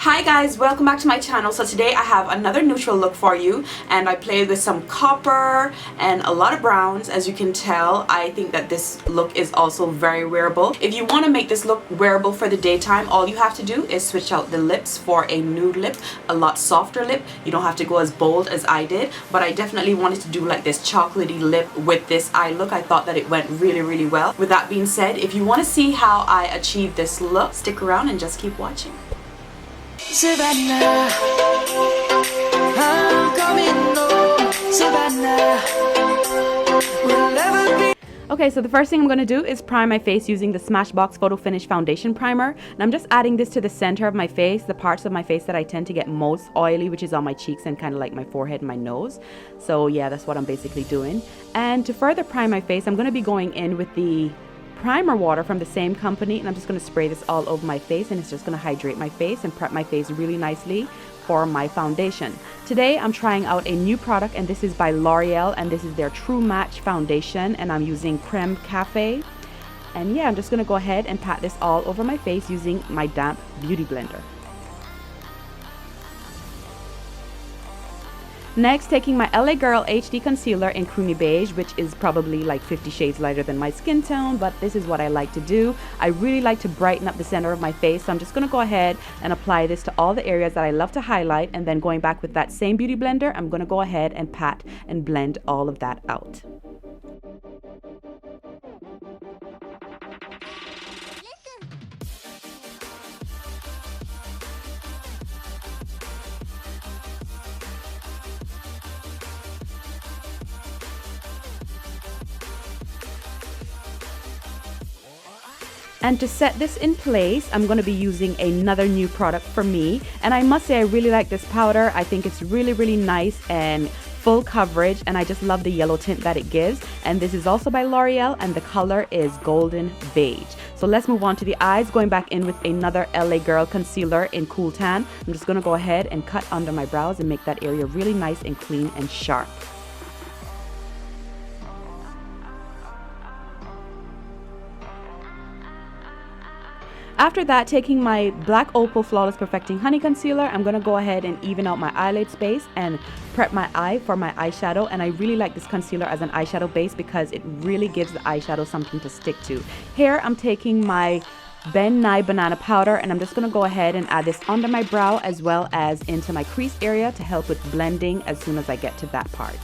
Hi guys, welcome back to my channel. So today I have another neutral look for you, and I played with some copper and a lot of browns. As you can tell, I think that this look is also very wearable. If you want to make this look wearable for the daytime, all you have to do is switch out the lips for a nude lip, a lot softer lip. You don't have to go as bold as I did, but I definitely wanted to do like this chocolatey lip with this eye look. I thought that it went really well. With that being said, if you want to see how I achieved this look, stick around and just keep watching. Savannah, I'm coming home. Savannah, we'll never be. Okay, so the first thing I'm going to do is prime my face using the SmashBox Photo Finish Foundation Primer. And I'm just adding this to the center of my face, the parts of my face that I tend to get most oily, which is on my cheeks and kind of like my forehead and my nose. So yeah, that's what I'm basically doing. And to further prime my face, I'm going to be going in with the primer water from the same company, and I'm just going to spray this all over my face, and it's just going to hydrate my face and prep my face really nicely for my foundation. Today I'm trying out a new product, and this is by L'Oreal, and this is their True Match foundation, and I'm using Creme Cafe. And yeah, I'm just going to go ahead and pat this all over my face using my damp beauty blender. Next, taking my LA Girl HD Concealer in Creamy Beige, which is probably like 50 shades lighter than my skin tone, but this is what I like to do. I really like to brighten up the center of my face, so I'm just going to go ahead and apply this to all the areas that I love to highlight, and then going back with that same beauty blender, I'm going to go ahead and pat and blend all of that out. And to set this in place, I'm going to be using another new product for me. And I must say I really like this powder. I think it's really nice and full coverage, and I just love the yellow tint that it gives. And this is also by L'Oreal, and the color is Golden Beige. So let's move on to the eyes, going back in with another LA Girl concealer in Cool Tan. I'm just going to go ahead and cut under my brows and make that area really nice and clean and sharp. After that, taking my black Opal Flawless Perfecting Honey Concealer, I'm going to go ahead and even out my eyelid space and prep my eye for my eyeshadow. And I really like this concealer as an eyeshadow base because it really gives the eyeshadow something to stick to. Here, I'm taking my BenNye Banana Powder, and I'm just going to go ahead and add this under my brow as well as into my crease area to help with blending as soon as I get to that part.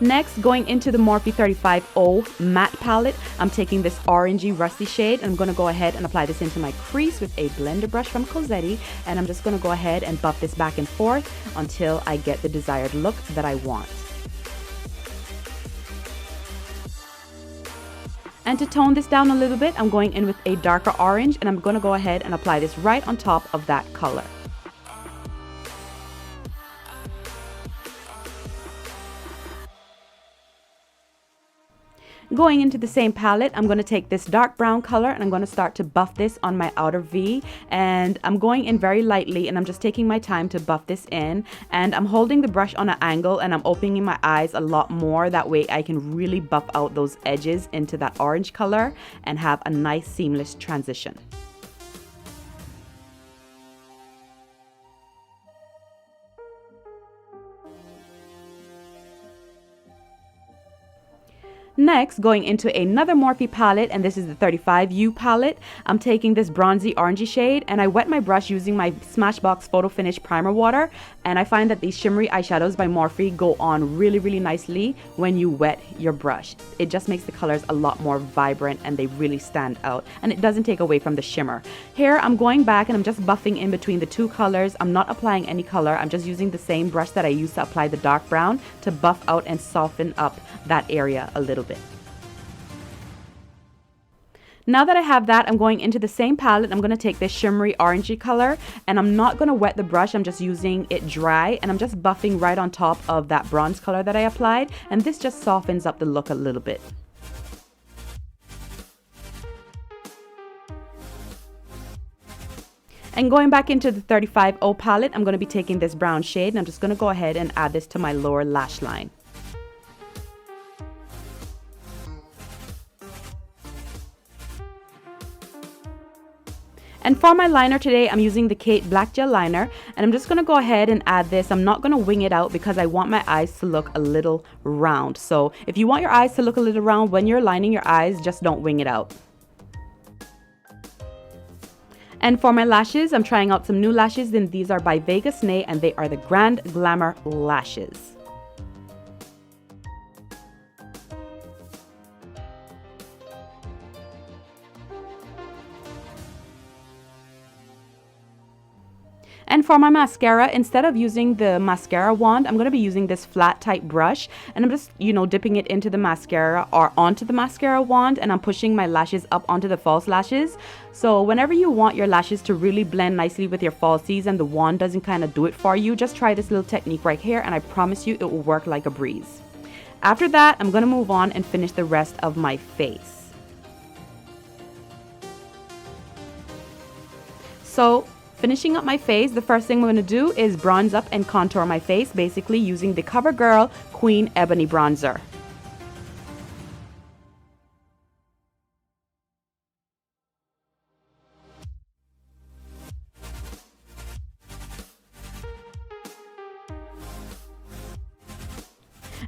Next, going into the Morphe 35O matte palette, I'm taking this orangey rusty shade, and I'm going to go ahead and apply this into my crease with a blender brush from Cosetti, and I'm just going to go ahead and buff this back and forth until I get the desired look that I want. And to tone this down a little bit, I'm going in with a darker orange, and I'm going to go ahead and apply this right on top of that color. Going into the same palette, I'm going to take this dark brown color, and I'm going to start to buff this on my outer V, and I'm going in very lightly, and I'm just taking my time to buff this in, and I'm holding the brush on an angle, and I'm opening my eyes a lot more. That way I can really buff out those edges into that orange color and have a nice seamless transition. Next, going into another Morphe palette, and this is the 35U palette. I'm taking this bronzy orangey shade, and I wet my brush using my SmashBox Photo Finish Primer Water, and I find that these shimmery eyeshadows by Morphe go on really nicely when you wet your brush. It just makes the colors a lot more vibrant, and they really stand out, and it doesn't take away from the shimmer. Here, I'm going back and I'm just buffing in between the two colors. I'm not applying any color. I'm just using the same brush that I used to apply the dark brown to buff out and soften up that area a little bit. Now that I have that, I'm going into the same palette. I'm going to take this shimmery orangey color, and I'm not going to wet the brush. I'm just using it dry, and I'm just buffing right on top of that bronze color that I applied, and this just softens up the look a little bit. And going back into the 35O palette, I'm going to be taking this brown shade, and I'm just going to go ahead and add this to my lower lash line. And for my liner today, I'm using the Kate Black Gel Liner, and I'm just going to go ahead and add this. I'm not going to wing it out because I want my eyes to look a little round. So if you want your eyes to look a little round when you're lining your eyes, just don't wing it out. And for my lashes, I'm trying out some new lashes, and these are by BenNye, and they are the Grand Glamour lashes. And for my mascara, instead of using the mascara wand, I'm going to be using this flat type brush, and I'm just, dipping it into the mascara or onto the mascara wand, and I'm pushing my lashes up onto the false lashes. So whenever you want your lashes to really blend nicely with your falsies and the wand doesn't kind of do it for you, just try this little technique right here, and I promise you it will work like a breeze. After that, I'm going to move on and finish the rest of my face. So finishing up my face, the first thing we're going to do is bronze up and contour my face, basically using the CoverGirl Queen Ebony Bronzer.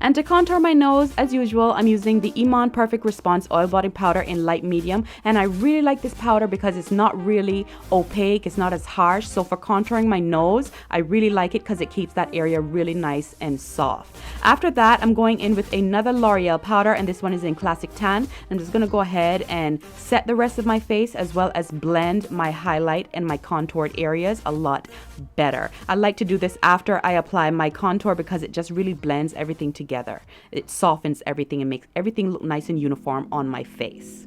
And to contour my nose, as usual, I'm using the Iman Perfect Response Oil Blotting Powder in light medium. And I really like this powder because it's not really opaque, it's not as harsh. So for contouring my nose, I really like it because it keeps that area really nice and soft. After that, I'm going in with another L'Oreal powder, and this one is in Classic Tan. I'm just going to go ahead and set the rest of my face as well as blend my highlight and my contoured areas a lot better. I like to do this after I apply my contour because it just really blends everything together. It softens everything and makes everything look nice and uniform on my face.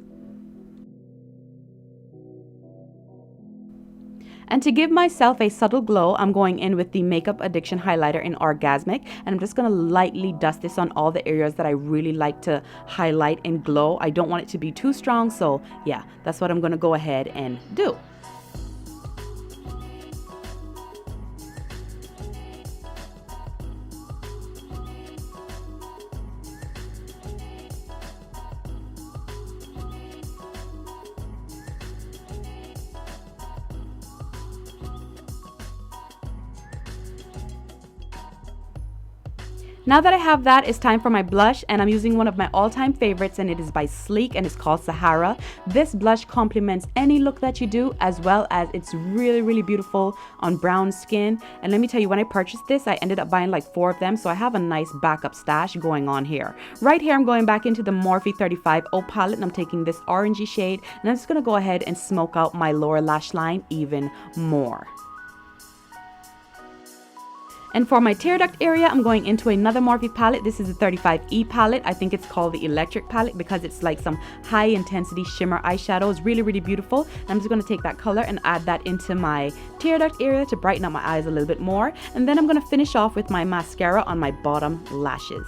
And to give myself a subtle glow, I'm going in with the Makeup Addiction Highlighter in Orgasmic, and I'm just going to lightly dust this on all the areas that I really like to highlight and glow. I don't want it to be too strong, so yeah, that's what I'm going to go ahead and do. Now that I have that, it's time for my blush, and I'm using one of my all-time favorites, and it is by Sleek, and it's called Sahara. This blush complements any look that you do, as well as it's really, really beautiful on brown skin. And let me tell you, when I purchased this, I ended up buying like 4 of them, so I have a nice backup stash going on here. Right here, I'm going back into the Morphe 35 O palette, and I'm taking this orangey shade, and I'm just going to go ahead and smoke out my lower lash line even more. And for my tear duct area, I'm going into another Morphe palette. This is the 35E palette. I think it's called the Electric palette because it's like some high intensity shimmer eyeshadow. It's really, really beautiful. And I'm just going to take that color and add that into my tear duct area to brighten up my eyes a little bit more. And then I'm going to finish off with my mascara on my bottom lashes.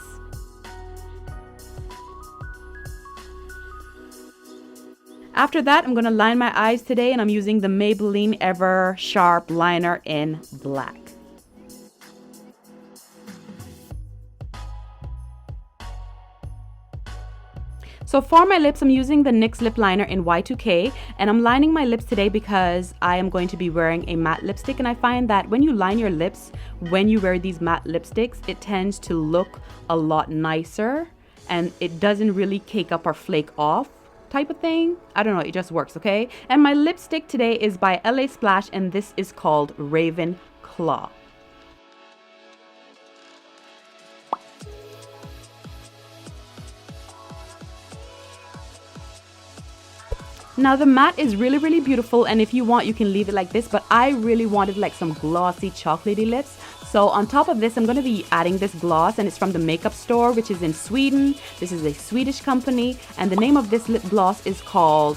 After that, I'm going to line my eyes today, and I'm using the Maybelline Ever Sharp Liner in black. So for my lips, I'm using the NYX Lip Liner in Y2K, and I'm lining my lips today because I am going to be wearing a matte lipstick, and I find that when you line your lips, when you wear these matte lipsticks, it tends to look a lot nicer, and it doesn't really cake up or flake off type of thing. I don't know, it just works, okay? And my lipstick today is by LA Splash, and this is called Raven Claw. Now the matte is really, really beautiful, and if you want, you can leave it like this, but I really wanted like some glossy chocolatey lips. So on top of this, I'm going to be adding this gloss, and it's from the Makeup Store, which is in Sweden. This is a Swedish company, and the name of this lip gloss is called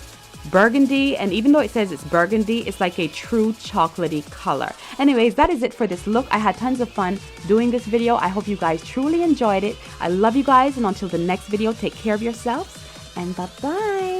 Burgundy, and even though it says it's burgundy, it's like a true chocolatey color. Anyways, that is it for this look. I had tons of fun doing this video. I hope you guys truly enjoyed it. I love you guys, and until the next video, take care of yourselves, and bye-bye.